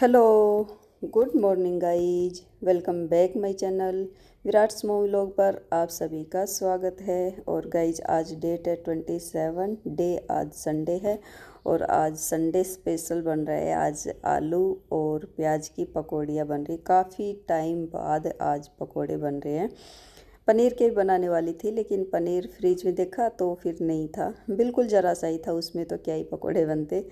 Hello, good morning guys. Welcome back my channel Virat's movie vlog पर आप सभी का स्वागत है। और गाइज आज डेट है 27 डे, आज संडे है और आज संडे स्पेशल बन रहा है। आज आलू और प्याज की पकौड़ियाँ बन रही, काफ़ी टाइम बाद आज पकौड़े बन रहे हैं। पनीर के भी बनाने वाली थी लेकिन पनीर फ्रिज में देखा तो फिर नहीं था, बिल्कुल ज़रा सा ही था उसमें, तो क्या ही पकौड़े बनते।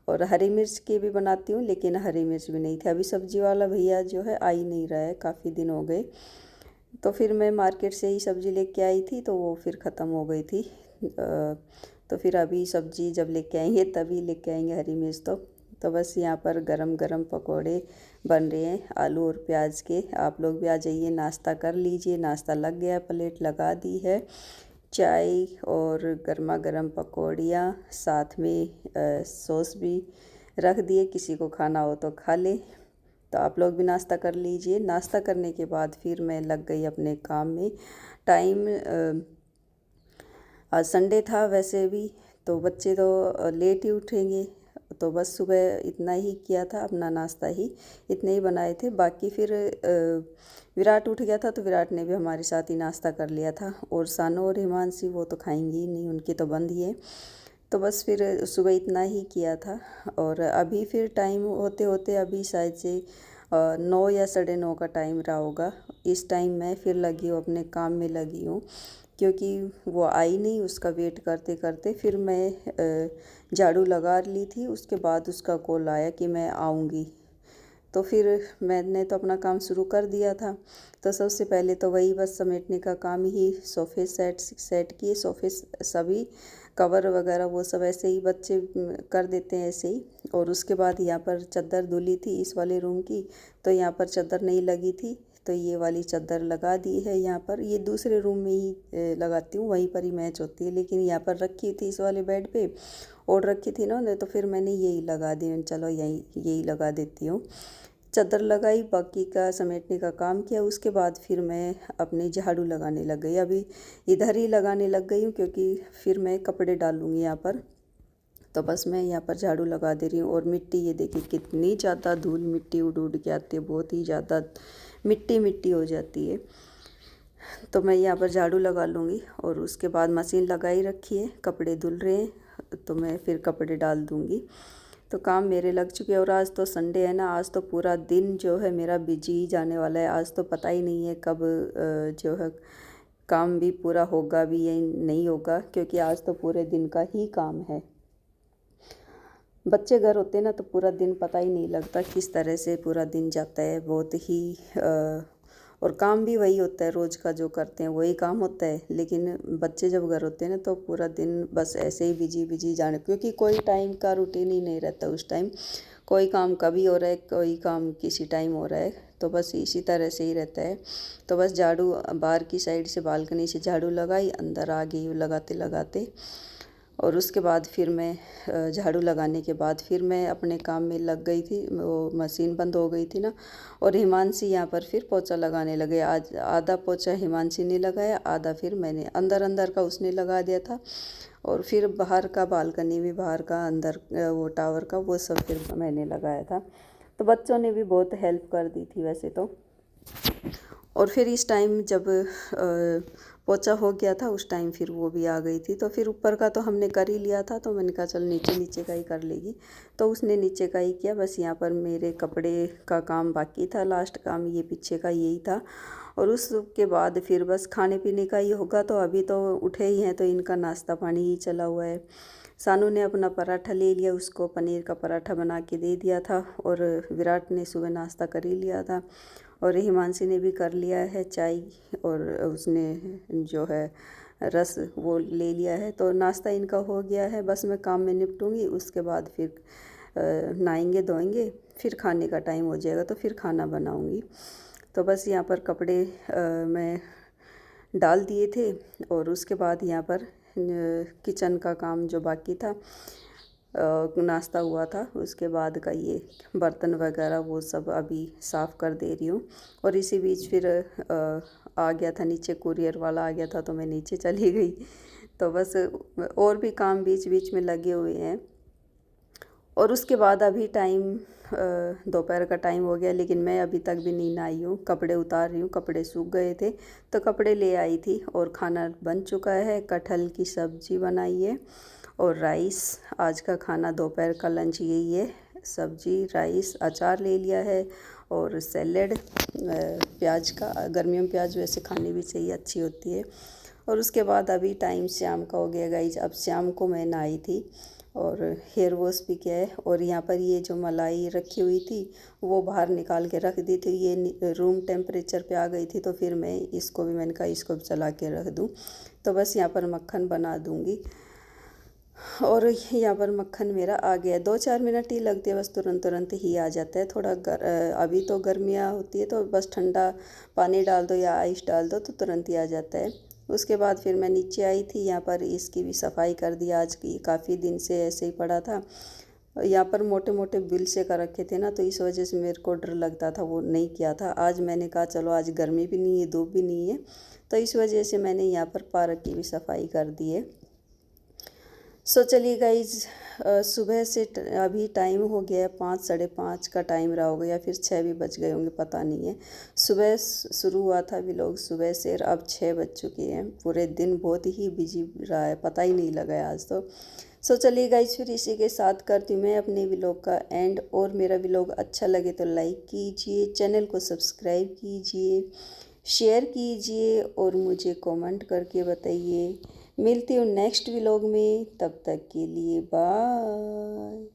और हरी मिर्च के भी बनाती हूँ लेकिन हरी मिर्च भी नहीं थी। अभी सब्जी वाला भैया जो है आ ही नहीं रहा है, काफ़ी दिन हो गए। तो फिर मैं मार्केट से ही सब्ज़ी लेके आई थी तो वो फिर ख़त्म हो गई थी। तो फिर अभी सब्ज़ी जब लेके आएंगे तभी लेके आएंगे हरी मिर्च। तो बस यहाँ पर गरम गरम पकोड़े बन रहे हैं आलू और प्याज के। आप लोग भी आ जाइए, नाश्ता कर लीजिए। नाश्ता लग गया, प्लेट लगा दी है, चाय और गर्मा गर्म पकौड़ियाँ, साथ में सॉस भी रख दिए, किसी को खाना हो तो खा ले। तो आप लोग भी नाश्ता कर लीजिए। नाश्ता करने के बाद फिर मैं लग गई अपने काम में। टाइम आज संडे था वैसे भी, तो बच्चे तो लेट ही उठेंगे, तो बस सुबह इतना ही किया था, अपना नाश्ता ही इतने ही बनाए थे। बाकी फिर विराट उठ गया था तो विराट ने भी हमारे साथ ही नाश्ता कर लिया था। और सानू और हिमांशी वो तो खाएंगी ही नहीं, उनकी तो बंद ही है। तो बस फिर सुबह इतना ही किया था। और अभी फिर टाइम होते होते अभी शायद से 9 या 9:30 का टाइम रहा होगा। इस टाइम मैं फिर लगी हूँ, अपने काम में लगी हूँ, क्योंकि वो आई नहीं। उसका वेट करते करते फिर मैं झाड़ू लगा ली थी, उसके बाद उसका कॉल आया कि मैं आऊँगी। तो फिर मैंने तो अपना काम शुरू कर दिया था। तो सबसे पहले तो वही बस समेटने का काम ही, सोफ़े सेट किए, सोफ़े सभी कवर वगैरह वो सब ऐसे ही बच्चे कर देते हैं ऐसे ही। और उसके बाद यहाँ पर चादर धुली थी इस वाले रूम की, तो यहाँ पर चादर नहीं लगी थी, तो ये वाली चादर लगा दी है। यहाँ पर ये दूसरे रूम में ही लगाती हूँ, वहीं पर ही मैच होती है, लेकिन यहाँ पर रखी थी इस वाले बेड पे और रखी थी ना, तो फिर मैंने यही लगा दी, चलो यही लगा देती हूँ। चादर लगाई, बाकी का समेटने का काम किया। उसके बाद फिर मैं अपने झाड़ू लगाने लग गई। अभी इधर ही लगाने लग गई हूँ क्योंकि फिर मैं कपड़े डालूँगी यहाँ पर। तो बस मैं यहाँ पर झाड़ू लगा दे रही हूँ। और मिट्टी, ये देखिए कितनी ज़्यादा धूल मिट्टी उड़ उड़ के आती है, बहुत ही ज़्यादा मिट्टी मिट्टी हो जाती है। तो मैं यहाँ पर झाड़ू लगा लूँगी और उसके बाद मशीन लगाई रखी है, कपड़े धुल रहे हैं तो मैं फिर कपड़े डाल दूँगी। तो काम मेरे लग चुके हैं। और आज तो संडे है ना, आज तो पूरा दिन जो है मेरा बिजी ही जाने वाला है। आज तो पता ही नहीं है कब जो है काम भी पूरा होगा भी या नहीं होगा, क्योंकि आज तो पूरे दिन का ही काम है। बच्चे घर होते हैं ना तो पूरा दिन पता ही नहीं लगता किस तरह से पूरा दिन जाता है, बहुत ही और काम भी वही होता है, रोज़ का जो करते हैं वही काम होता है। लेकिन बच्चे जब घर होते हैं ना तो पूरा दिन बस ऐसे ही बिजी बिजी जाने, क्योंकि कोई टाइम का रूटीन ही नहीं रहता उस टाइम। कोई काम कभी हो रहा है, कोई काम किसी टाइम हो रहा है, तो बस इसी तरह से ही रहता है। तो बस झाड़ू बाहर की साइड से, बालकनी से झाड़ू लगाई, अंदर आ गई लगाते लगाते। और उसके बाद फिर मैं झाड़ू लगाने के बाद फिर मैं अपने काम में लग गई थी। वो मशीन बंद हो गई थी ना, और हिमांशी यहाँ पर फिर पोछा लगाने लगे। आज आधा पोछा हिमांशी ने लगाया, आधा फिर मैंने, अंदर अंदर का उसने लगा दिया था। और फिर बाहर का बालकनी में, बाहर का, अंदर वो टावर का, वो सब फिर मैंने लगाया था। तो बच्चों ने भी बहुत हेल्प कर दी थी वैसे तो। और फिर इस टाइम जब पोछा हो गया था उस टाइम फिर वो भी आ गई थी। तो फिर ऊपर का तो हमने कर ही लिया था, तो मैंने कहा चल नीचे नीचे का ही कर लेगी, तो उसने नीचे का ही किया। बस यहाँ पर मेरे कपड़े का काम बाकी था, लास्ट काम ये पीछे का यही था। और उसके बाद फिर बस खाने पीने का ही होगा। तो अभी तो उठे ही हैं तो इनका नाश्ता पानी ही चला हुआ है। सानू ने अपना पराठा ले लिया, उसको पनीर का पराठा बना के दे दिया था। और विराट ने सुबह नाश्ता कर ही लिया था। और हिमांशी ने भी कर लिया है चाय, और उसने जो है रस वो ले लिया है। तो नाश्ता इनका हो गया है, बस मैं काम में निपटूंगी, उसके बाद फिर नहाएंगे धोएंगे, फिर खाने का टाइम हो जाएगा तो फिर खाना बनाऊंगी। तो बस यहाँ पर कपड़े मैं डाल दिए थे। और उसके बाद यहाँ पर किचन का काम जो बाकी था, नाश्ता हुआ था उसके बाद का, ये बर्तन वगैरह वो सब अभी साफ़ कर दे रही हूँ। और इसी बीच फिर आ गया था नीचे, कुरियर वाला आ गया था तो मैं नीचे चली गई। तो बस और भी काम बीच बीच में लगे हुए हैं। और उसके बाद अभी टाइम दोपहर का टाइम हो गया, लेकिन मैं अभी तक भी नहीं नहाई हूँ। कपड़े उतार रही हूँ, कपड़े सूख गए थे तो कपड़े ले आई थी। और खाना बन चुका है, कटहल की सब्ज़ी बनाई है और राइस। आज का खाना दोपहर का लंच यही है, सब्ज़ी राइस, अचार ले लिया है और सैलेड प्याज का। गर्मियों में प्याज वैसे खानी भी चाहिए, अच्छी होती है। और उसके बाद अभी टाइम शाम का हो गया गाइज। अब शाम को मैं नहाई थी और हेयर वॉश भी किया है। और यहाँ पर ये जो मलाई रखी हुई थी वो बाहर निकाल के रख दी थी, ये रूम टेम्परेचर पे आ गई थी, तो फिर मैं इसको भी, मैंने कहा इसको भी चला के रख दूँ। तो बस यहाँ पर मक्खन बना दूँगी। और यहाँ पर मक्खन मेरा आ गया। 2-4 मिनट ही लगते हैं बस, तुरंत तुरंत ही आ जाता है। थोड़ा अभी तो गर्मियाँ होती है तो बस ठंडा पानी डाल दो या आइस डाल दो तो तुरंत ही आ जाता है। उसके बाद फिर मैं नीचे आई थी, यहाँ पर इसकी भी सफाई कर दी आज की। काफ़ी दिन से ऐसे ही पड़ा था, यहाँ पर मोटे मोटे बिल से कर रखे थे ना, तो इस वजह से मेरे को डर लगता था, वो नहीं किया था। आज मैंने कहा चलो आज गर्मी भी नहीं है, धूप भी नहीं है, तो इस वजह से मैंने यहाँ पर पार्क की भी सफाई कर दी है। सो चलिए गाइज, सुबह से अभी टाइम हो गया है 5, 5:30 का टाइम रहा होगा या फिर 6 भी बज गए होंगे, पता नहीं है। सुबह शुरू हुआ था व्लॉग सुबह से, अब 6 बज चुके हैं। पूरे दिन बहुत ही बिजी रहा है, पता ही नहीं लगा है आज तो। सो चलिए गाइज, फिर इसी के साथ करती हूँ मैं अपने व्लॉग का एंड। और मेरा व्लॉग अच्छा लगे तो लाइक कीजिए, चैनल को सब्सक्राइब कीजिए, शेयर कीजिए और मुझे कमेंट करके बताइए। मिलती हूँ नेक्स्ट व्लॉग में, तब तक के लिए बाय।